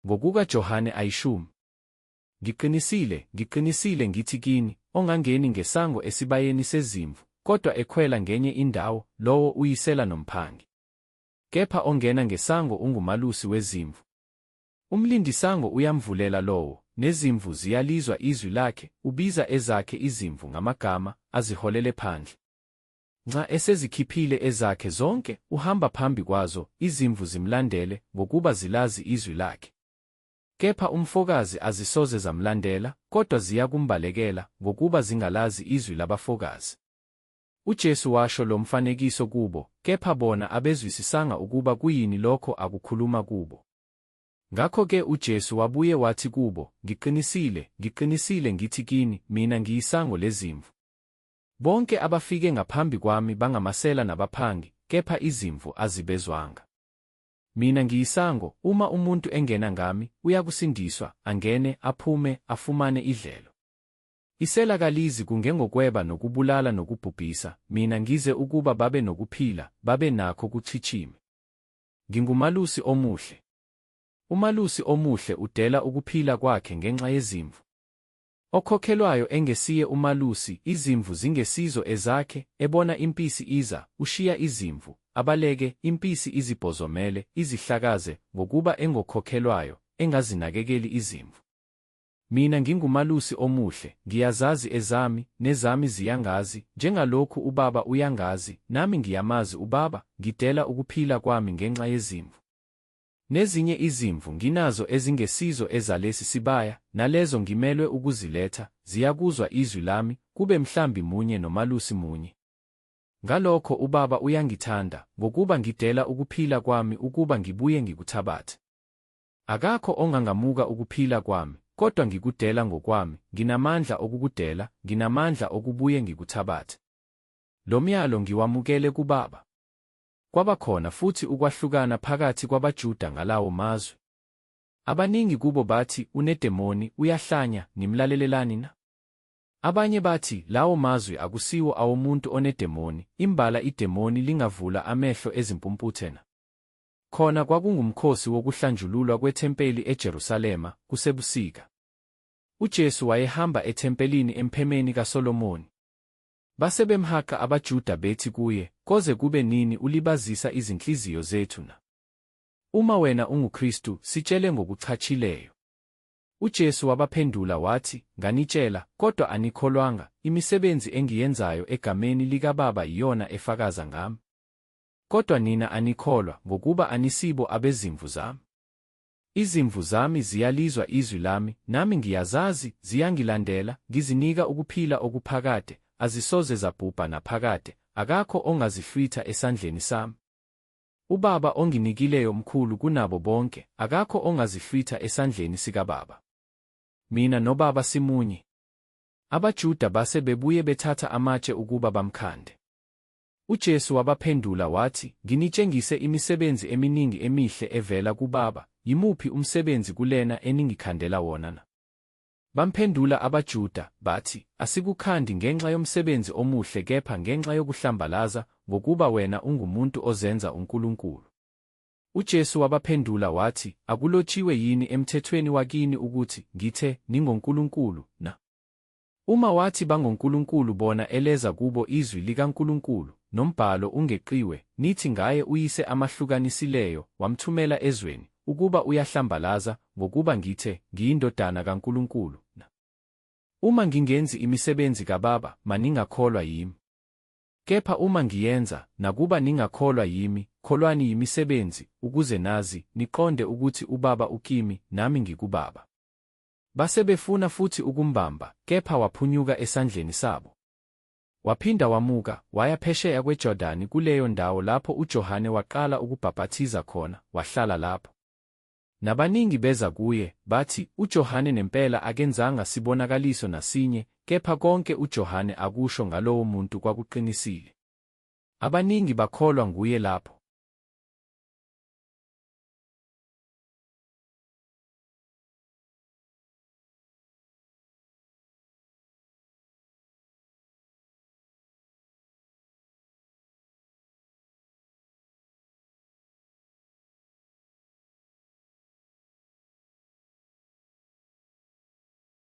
NgokukaJohane 10. Ngiqinisile ngithi kini, ongangeni ngesango esibayeni sezimvu, kodwa ekhwela ngenye indawo, lowo uyisela nomphangi. Kepha ongena ngesango ungumalusi wezimvu. Umlindisango uyamvulela lowo, nezimvu ziyalizwa izwi lakhe, ubiza ezakhe izimvu ngamagama, aziholele phandle. Nxa esezikhiphile ezakhe zonke, uhamba phambi kwazo, izimvu zimlandele, ngokuba zilazi izwi lakhe. Kepha umfokazi azisoze zamlandela, kodwa ziyakumbalekela, ngokuba zingalazi izwi labafokazi. UJesu washo lo mfanekiso kubo, kepha bona abezwisisanga ukuba kuyini lokho akukhuluma kubo. Ngakho-ke uJesu wabuye wathi kubo, Ngiqinisile ngithi kini, mina ngiyisango lezimvu. Bonke abafike ngaphambi kwami bangamasela nabaphangi, kepha izimvu azibezwanga. Mina ngiyisango, uma umuntu engena ngami, uyakusindiswa, angene, aphume, afumane idlelo. Isela kalizi kungengokweba nokubulala nokubhubhisa, mina ngize ukuba babe nokuphila, babe nakho kuchichime. Ngingumalusi omuhle. Umalusi omuhle udela ukuphila kwakhe ngenxa yezimvu. Okhokhelwayo engesiye umalusi, izimvu zingesizo ezakhe, ebona impisi iza, ushiya izimvu, abaleke, impisi izibhozomele, izihlakaze, ngokuba engokhokhelwayo, engazinakekeli izimvu. Mina ngingumalusi omuhle, ngiyazazi ezami, nezami ziyangazi, njengalokhu uBaba uyangazi, nami ngiyamazi uBaba, ngidela ukuphila kwami ngenxa yezimvu. Nezinye izimvu nginazo ezingesizo ezalesi sibaya, nalezo ngimelwe ukuziletha, ziyakuzwa izwi lami, kube mhlambi munye nomalusi munye. Ngalokho uBaba uyangithanda, ngokuba ngidela ukuphila kwami ukuba ngibuye ngikuthabathe. Akakho ongangamuka ukuphila kwami, kodwa ngikudela ngokwami, nginamandla okukudela, nginamandla okubuye ngikuthabathe. Lo myalo ngiwamukele kuBaba. Kwabakhona futhi ukwahlukana phakathi kwabaJuda ngalawo mazwi. Abaningi kubo bathi, unedemoni, uyahlanya, nimlalelelani na? Abanye bathi, lawo mazwi akusiwo awomuntu onedemoni, imbala idemoni lingavula amehlo ezimpumputhe na. Khona kwakungumkhosi wokuhlanjululwa kwethempeli eJerusalema, kusebusika. UJesu wayehamba ethempelini emphemeni kaSolomoni. Base bemhaqa abaJuda bethi kuye, koze kube nini ulibazisa izinhliziyo zethu na? Uma wena unguKristu, sitshele ngokuchachileyo. UJesu wabaphendula wathi, nganitshela, kodwa anikholwanga, imisebenzi engiyenzayo egameni likaBaba iyona efakaza ngami. Kodwa nina anikholwa, ngokuba anisibo abezimvu zami. Izimvu zami ziyalizwa izwi lami, nami ngiyazazi, ziyangilandela, ngizinika ukuphila okuphakade, azisoze zabhubha naphakade, akakho ongazihlwitha esandleni sami. uBaba onginikileyo mkhulu kunabo bonke, akakho ongazihlwitha esandleni sikaBaba. Mina noBaba simunye. AbaJuda base bebuye bethatha amatshe ukuba bamkhande. UJesu wabaphendula wathi, nginitshengise imisebenzi eminingi emihle evela kuBaba, yimuphi umsebenzi kulena eningikhandela wona na? Bamphendula abaJuda, bathi, asikukhandi ngenxa yomsebenzi omuhle kepha ngenxa yokuhlambalaza, ngokuba wena ungumuntu ozenza uNkulunkulu. UJesu wabaphendula wathi, akulotshiwe yini emthethweni wakini ukuthi, ngithe, ningonkulunkulu na? Uma wathi bangonkulunkulu bona eleza kubo izwi likaNkulunkulu, nombhalo ungeqiwe, nithi ngaye uyise amahlukanisileyo, wamthumela ezweni, ukuba uyahlambalaza, ngokuba ngithe, ngiyindodana kaNkulunkulu na? Uma ngingenzi imisebenzi kaBaba, maningakholwa yimi. Kepha uma ngiyenza, nakuba ningakholwa yimi, kholwani yimisebenzi, ukuze nazi, niqonde ukuthi uBaba ukimi, nami ngikuBaba. Base befuna futhi ukumbamba, kepha waphunyuka esandleni sabo. Waphinda wamuka, waya phesheya kweJordani kuleyo ndawo lapho uJohane waqala ukubhaphathiza khona, wahlala lapho. Nabaningi beza kuye, bathi, uJohane nempela akenzanga sibonakaliso nasinye, kepha konke uJohane akusho ngalowo muntu kwakuqinisile. Abaningi bakholwa nguye lapho.